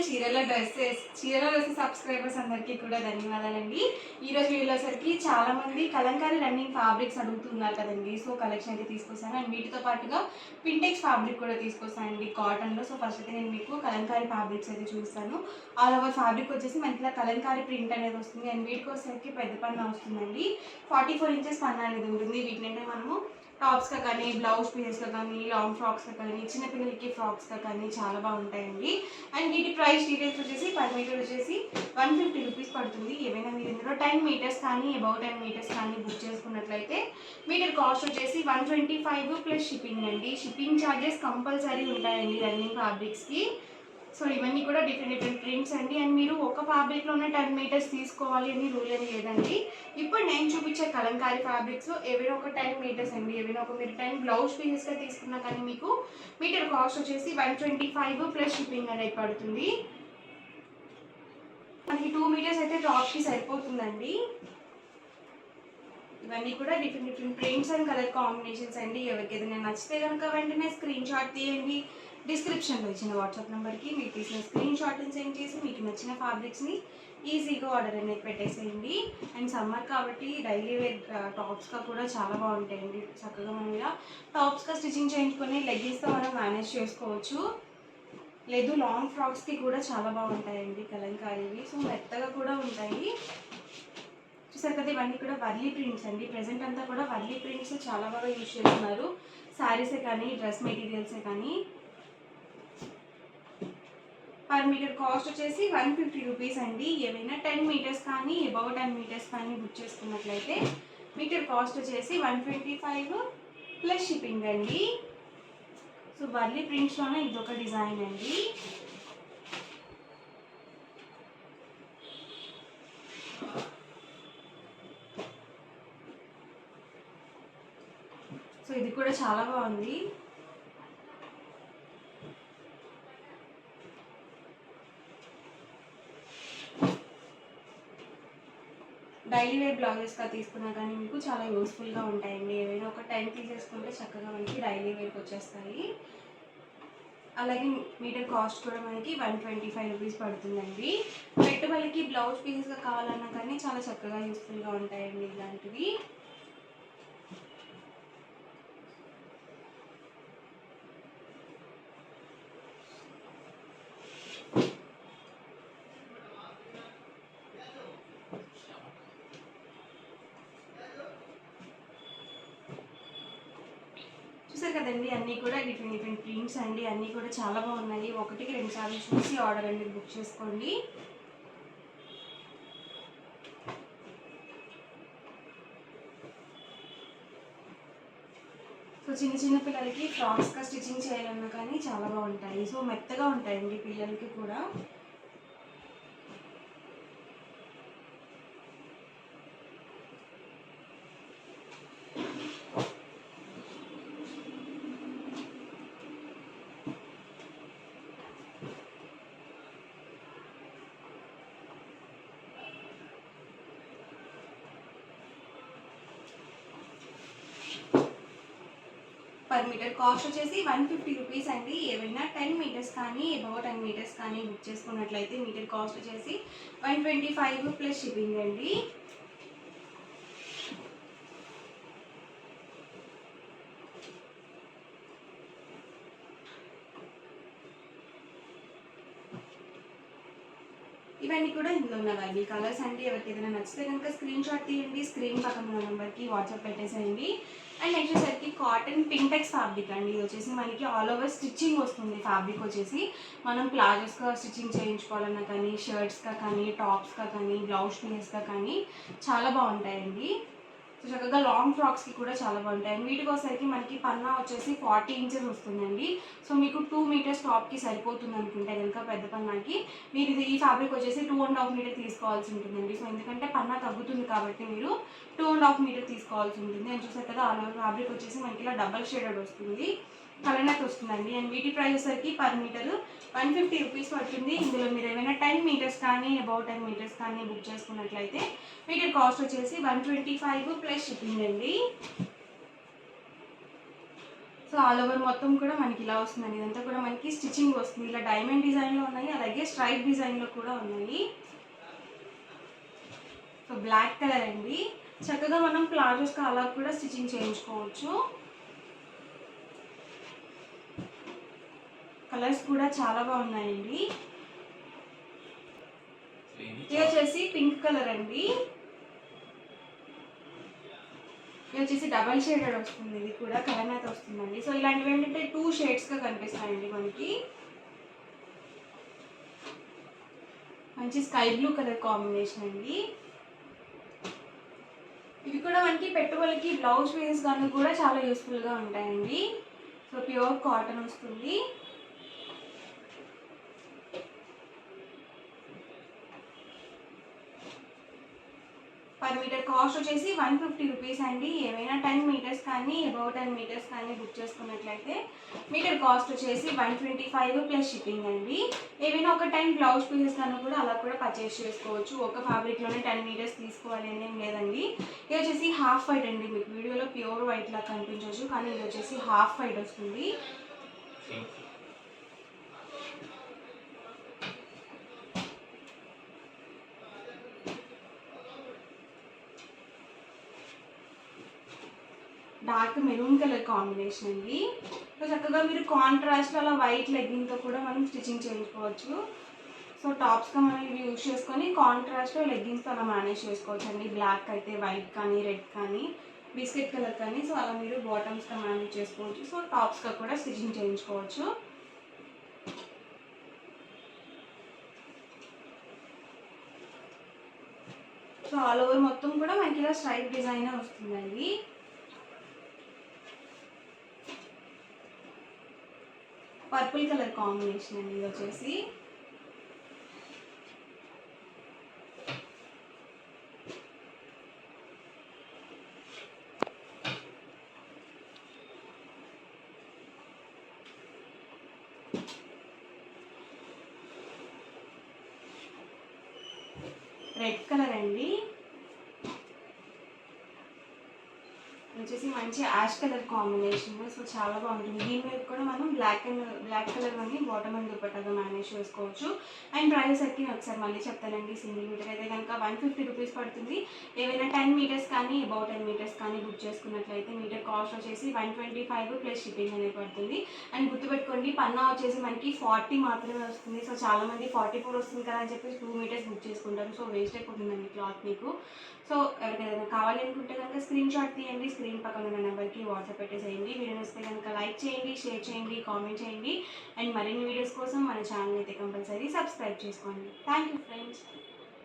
Channel చీరల dresses subscribers అందరికీ కూడా ధన్యవాదాలండి. ఈరోజు వీడియోలో సరికి చాలా మంది కలంకారీ రన్నింగ్ ఫ్యాబ్రిక్స్ అడుగుతున్నారు కదండి. సో కలెక్షన్ అయితే తీసుకొస్తాను అండ్ వీటితో పాటుగా పింటెక్స్ ఫ్యాబ్రిక్ కూడా తీసుకొస్తానండి కాటన్లో. సో ఫస్ట్ అయితే నేను మీకు కలంకారీ ఫ్యాబ్రిక్స్ అయితే చూస్తాను. ఆల్ ఓవర్ ఫ్యాబ్రిక్ వచ్చేసి మనకి ఇలా కలంకారీ ప్రింట్ అనేది వస్తుంది అండ్ వీటికి వచ్చేసరికి పెద్ద పన్నా వస్తుందండి. 44 ఇంచెస్ పన్నా అనేది ఉంటుంది. వీటిని మనము టాప్స్గా కానీ, బ్లౌజ్ పీసెస్గా కానీ, లాంగ్ ఫ్రాక్స్గా కానీ, చిన్నపిల్లలకి ఫ్రాక్స్గా కానీ చాలా బాగుంటాయండి. అండ్ వీటి ప్రైస్ డీటెయిల్స్ వచ్చేసి పర్ మీటర్ వచ్చేసి 150 రూపీస్ పడుతుంది. ఏమైనా మీరు ఇందులో 10 మీటర్స్ కానీ అబౌట్ 10 మీటర్స్ కానీ బుక్ చేసుకున్నట్లయితే మీటర్ కాస్ట్ వచ్చేసి 125 ప్లస్ షిప్పింగ్ అండి. షిప్పింగ్ ఛార్జెస్ కంపల్సరీ ఉంటాయండి రన్నింగ్ ఫ్యాబ్రిక్స్కి. సో ఇవన్నీ కూడా డిఫరెంట్ ప్రింట్స్ అండి. అండ్ మీరు ఒక ఫ్యాబ్రిక్లోనే 10 మీటర్స్ తీసుకోవాలి అని రూల్ అని లేదండి. ఇప్పుడు నేను చూపించే కలంకారీ ఫ్యాబ్రిక్స్ ఏవైనా ఒక 10 మీటర్స్ అండి. ఏవైనా ఒక మీరు 10 బ్లౌజ్ పీసెస్గా తీసుకున్నా కానీ మీకు మీటర్ కాస్ట్ వచ్చేసి 125 ప్లస్ షిప్పింగ్ అనేది పడుతుంది. మనకి 2 మీటర్స్ అయితే టాప్కి సరిపోతుందండి. ఇవన్నీ కూడా different prints and colour combinations అండి. ఎవరికి ఏదైనా నచ్చితే కనుక వెంటనే స్క్రీన్ షాట్ తీయండి. డిస్క్రిప్షన్లో ఇచ్చిన వాట్సాప్ నెంబర్కి మీరు తీసిన స్క్రీన్ షాట్ని సెండ్ చేసి మీకు నచ్చిన ఫ్యాబ్రిక్స్ని ఈజీగా ఆర్డర్ అనేది పెట్టేసేయండి. అండ్ సమ్మర్ కాబట్టి డైలీ వేర్ టాప్స్గా కూడా చాలా బాగుంటాయండి. చక్కగా మనం ఇలా టాప్స్గా స్టిచ్చింగ్ చేయించుకొని లెగ్గిన్స్తో మనం మేనేజ్ చేసుకోవచ్చు. లేదు లాంగ్ ఫ్రాక్స్కి కూడా చాలా బాగుంటాయండి కలంకారీవి. సో మెత్తగా కూడా ఉంటాయి. చూసారు కదా, ఇవన్నీ కూడా వర్లీ ప్రింట్స్ అండి. ప్రెజెంట్ అంతా కూడా వర్లీ ప్రింట్స్ చాలా బాగా యూజ్ చేస్తున్నారు. శారీసే కానీ, డ్రెస్ మెటీరియల్సే కానీ. పర్ మీటర్ కాస్ట్ వచ్చేసి 150 రూపీస్ అండి. ఏవైనా 10 మీటర్స్ కానీ అబౌట్ 10 మీటర్స్ కానీ బుక్ చేసుకున్నట్లయితే మీటర్ కాస్ట్ వచ్చేసి 125 ప్లస్ షిప్పింగ్ అండి. సో వర్లీ ప్రింట్స్లోనే ఇదొక డిజైన్ అండి. సో ఇది కూడా చాలా బాగుంది. డైలీ వేర్ బ్లౌజెస్గా తీసుకున్నా కానీ మీకు చాలా యూస్ఫుల్గా ఉంటాయండి. ఏవైనా ఒక 10 తీసేసుకుంటే చక్కగా మనకి డైలీ వేర్కి వచ్చేస్తాయి. అలాగే మీటర్ కాస్ట్ కూడా మనకి 125 రూపీస్ పడుతుందండి. పెట్టుబడికి బ్లౌజ్ పీసెస్గా కావాలన్నా కానీ చాలా చక్కగా యూస్ఫుల్గా ఉంటాయండి ఇలాంటివి. చూసారు కదండి, అన్నీ కూడా డిఫరెంట్ ప్రింట్స్ అండి. అన్నీ కూడా చాలా బాగున్నాయి. ఒకటికి 2 సార్లు చూసి ఆర్డర్ అనేది బుక్ చేసుకోండి. సో చిన్న పిల్లలకి ఫ్రాక్స్గా స్టిచ్చింగ్ చేయాలన్నా కానీ చాలా బాగుంటాయి. సో మెత్తగా ఉంటాయండి పిల్లలకి కూడా. పర్ మీటర్ కాస్ట్ వచ్చేసి 150 రూపీస్ అండి. ఏవైనా 10 మీటర్స్ కానీ అబౌట్ 10 మీటర్స్ కానీ బుక్ చేసుకున్నట్లయితే మీటర్ కాస్ట్ వచ్చేసి 125 ప్లస్ షిప్పింగ్ అండి. ఇవన్నీ కూడా ఇందులో ఉన్నవి కలర్స్ అండి. ఎవరికి ఏదైనా నచ్చితే కనుక స్క్రీన్ షాట్ తీయండి. స్క్రీన్ పక్కన ఉన్న నెంబర్కి వాట్సాప్ పెట్టేసేయండి. అండ్ నెక్స్ట్ వచ్చేసరికి కాటన్ పింటెక్స్ ఫ్యాబ్రిక్ అండి. ఇది వచ్చేసి మనకి ఆల్ ఓవర్ స్టిచ్చింగ్ వస్తుంది. ఫ్యాబ్రిక్ వచ్చేసి మనం ప్లాజోస్గా స్టిచ్చింగ్ చేయించుకోవాలన్నా కానీ, షర్ట్స్గా కానీ, టాప్స్గా కానీ, బ్లౌజ్ పీసెస్గా కానీ చాలా బాగుంటాయండి. సో చక్కగా లాంగ్ ఫ్రాక్స్కి కూడా చాలా బాగుంటాయి. వీటికి వచ్చేసరికి మనకి పన్నా వచ్చేసి 40 ఇంచెస్ వస్తుందండి. సో మీకు 2 మీటర్స్ టాప్కి సరిపోతుంది అనుకుంటే కనుక పెద్ద పన్నాకి మీరు ఈ ఫ్యాబ్రిక్ వచ్చేసి 2.5 మీటర్ తీసుకోవాల్సి ఉంటుందండి. సో ఎందుకంటే పన్నా తగ్గుతుంది కాబట్టి మీరు 2.5 మీటర్ తీసుకోవాల్సి ఉంటుంది. అని చూసారు కదా, ఆ ఫ్యాబ్రిక్ వచ్చేసి మనకి ఇలా డబల్ షేడెడ్ వస్తుంది, కలర్నెక్ వస్తుందండి. అండ్ వీటి ప్రైస్ వచ్చేసరికి పర్ మీటర్ 150 రూపీస్ పడుతుంది. ఇందులో మీరు ఏమైనా 10 మీటర్స్ కానీ అబౌట్ 10 మీటర్స్ కానీ బుక్ చేసుకున్నట్లయితే మీటర్ కాస్ట్ వచ్చేసి 125 ప్లస్ షిప్పింగ్ అండి. సో ఆల్ ఓవర్ మొత్తం కూడా మనకి ఇలా వస్తుందండి. ఇదంతా కూడా మనకి స్టిచ్చింగ్ వస్తుంది. ఇలా డైమండ్ డిజైన్లో ఉన్నాయి, అలాగే స్ట్రైప్ డిజైన్లో కూడా ఉన్నాయి. సో బ్లాక్ కలర్ అండి. చక్కగా మనం ప్లాజోస్కి అలా కూడా స్టిచ్చింగ్ చేయించుకోవచ్చు. కలర్స్ కూడా చాలా బాగున్నాయండి. ఇది వచ్చేసి పింక్ కలర్ అండి. ఇది వచ్చేసి డబల్ షేడెడ్ వస్తుంది. ఇది కూడా కలర్ అయితే వస్తుందండి. సో ఇలాంటివి ఏంటంటే 2 షేడ్స్గా కనిపిస్తాయండి మనకి. మంచి స్కై బ్లూ కలర్ కాంబినేషన్ అండి. ఇవి కూడా మనకి పెట్టుబడికి బ్లౌజ్ పీసెస్ కానీ కూడా చాలా యూస్ఫుల్గా ఉంటాయండి. సో ప్యూర్ కాటన్ వస్తుంది. పర్ మీటర్ కాస్ట్ వచ్చేసి 150 రూపీస్ అండి. ఏమైనా 10 మీటర్స్ కానీ అబౌవ్ 10 మీటర్స్ కానీ బుక్ చేసుకున్నట్లయితే మీటర్ కాస్ట్ వచ్చేసి 125 ప్లస్ షిప్పింగ్ అండి. ఏమైనా ఒక 10 బ్లౌజ్ పీసెస్ కానీ కూడా అలా కూడా పర్చేస్ చేసుకోవచ్చు. ఒక ఫ్యాబ్రిక్లోనే 10 మీటర్స్ తీసుకోవాలి అని ఏం లేదండి. ఇది వచ్చేసి హాఫ్ వైట్ అండి. మీకు వీడియోలో ప్యూర్ వైట్ లా కనిపించవచ్చు, కానీ ఇది వచ్చేసి హాఫ్ వైట్ వస్తుంది. డార్క్ మెరూన్ కలర్ కాంబినేషన్ అండి. సో చక్కగా మీరు కాంట్రాస్ట్ అలా వైట్ లెగ్గింగ్తో కూడా మనం స్టిచ్చింగ్ చేయించుకోవచ్చు. సో టాప్స్గా మనం ఇవి యూజ్ చేసుకొని కాంట్రాస్ట్లో లెగ్గింగ్స్తో అలా మేనేజ్ చేసుకోవచ్చు అండి. బ్లాక్ అయితే వైట్ కానీ రెడ్ కానీ బిస్కెట్ కలర్ కానీ సో అలా మీరు బాటమ్స్గా మేనేజ్ చేసుకోవచ్చు. సో టాప్స్గా కూడా స్టిచ్చింగ్ చేయించుకోవచ్చు. సో ఆల్ ఓవర్ మొత్తం కూడా మనకి ఇలా స్ట్రైప్ డిజైన్ వస్తుందండి. పర్పుల్ కలర్ కాంబినేషన్ అండి. ఇది వచ్చేసి రెడ్ కలర్ అండి. వచ్చేసి మంచి యాష్ కలర్ కాంబినేషన్. సో చాలా బాగుంటుంది. దీని మీద కూడా మనం బ్లాక్ కలర్ అని బాటమ్ అండ్ దుపట్టాగా మేనేజ్ చేసుకోవచ్చు. అండ్ ప్రైస్ అయితే ఒకసారి మళ్ళీ చెప్తానండి. సింగిల్ మీటర్ అయితే కనుక 150 రూపీస్ పడుతుంది. ఏవైనా 10 మీటర్స్ కానీ అబౌవ్ 10 మీటర్స్ కానీ బుక్ చేసుకున్నట్లయితే మీటర్ కాస్ట్ వచ్చేసి 125 ప్లస్ షిప్పింగ్ అనేది పడుతుంది. అండ్ గుర్తుపెట్టుకోండి, పన్నా వచ్చేసి మనకి 40 మాత్రమే వస్తుంది. సో చాలామంది 44 వస్తుంది కదా అని చెప్పేసి 2 మీటర్స్ బుక్ చేసుకుంటారు. సో వేస్ట్ అయిపోతుందండి క్లాత్ మీకు. సో ఎవరికైనా కావాలి అనుకుంటే కనుక స్క్రీన్ షాట్ తీయండి. స్క్రీన్ పక్కన ఉన్న నెంబర్కి వాట్సాప్ పెట్టేసేయండి. వీడియో నచ్చితే కనుక లైక్ చేయండి, షేర్ చేయండి, కామెంట్ చేయండి. అండ్ మరిన్ని వీడియోస్ కోసం మన ఛానల్ అయితే కంపల్సరీ సబ్స్క్రైబ్ చేసుకోండి. Thank you friends.